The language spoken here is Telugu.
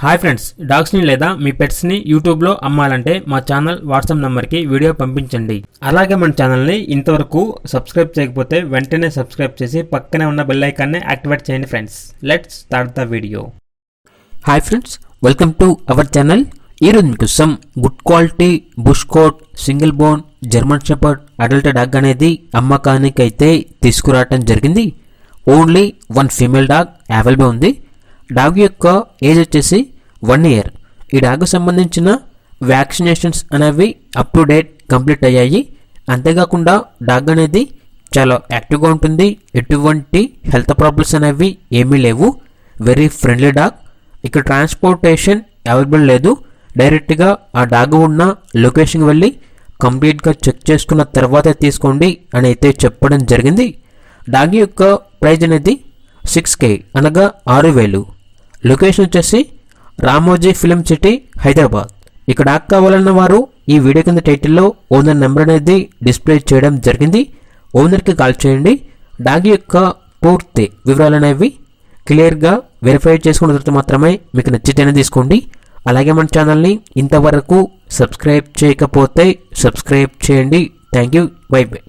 హాయ్ ఫ్రెండ్స్, డాగ్స్ని లేదా మీ పెట్స్ని యూట్యూబ్లో అమ్మాలంటే మా ఛానల్ వాట్సాప్ నెంబర్కి వీడియో పంపించండి. అలాగే మన ఛానల్ని ఇంతవరకు సబ్స్క్రైబ్ చేయకపోతే వెంటనే సబ్స్క్రైబ్ చేసి పక్కనే ఉన్న బెల్ ఐకాన్ని యాక్టివేట్ చేయండి friends. Let's start the video. Hi friends, welcome to our channel. ఈరోజు మీకోసం good quality bush coat single bone German shepherd adult dog అనేది అమ్మకానికి అయితే తీసుకురావటం జరిగింది. Only one female dog available ఉంది. డాగ్ యొక్క ఏజ్ వచ్చేసి 1 year. ఈ డాగ్కు సంబంధించిన వ్యాక్సినేషన్స్ అనేవి అప్ టు డేట్ కంప్లీట్ అయ్యాయి. అంతేకాకుండా డాగ్ అనేది చాలా యాక్టివ్గా ఉంటుంది. ఎటువంటి హెల్త్ ప్రాబ్లమ్స్ అనేవి ఏమీ లేవు. Very friendly dog. ఇక్కడ ట్రాన్స్పోర్టేషన్ అవైలబుల్ లేదు. డైరెక్ట్గా ఆ డాగ్ ఉన్న లొకేషన్కి వెళ్ళి కంప్లీట్గా చెక్ చేసుకున్న తర్వాత తీసుకోండి అని అయితే చెప్పడం జరిగింది. డాగ్ యొక్క ప్రైజ్ అనేది 6K అనగా 6,000. లొకేషన్ వచ్చేసి రామోజీ ఫిలిం సిటీ, హైదరాబాద్. ఇక్కడ డాగ్ కావాలన్న వారు ఈ వీడియో కింద టైటిల్లో ఓనర్ నెంబర్ అనేది డిస్ప్లే చేయడం జరిగింది. ఓనర్కి కాల్ చేయండి. డాగ్ యొక్క పూర్తి వివరాలు అనేవి క్లియర్గా వెరిఫై చేసుకున్న తర్వాత మాత్రమే మీకు నచ్చితేనే తీసుకోండి. అలాగే మన ఛానల్ని ఇంతవరకు సబ్స్క్రైబ్ చేయకపోతే సబ్స్క్రైబ్ చేయండి. Thank you. By by.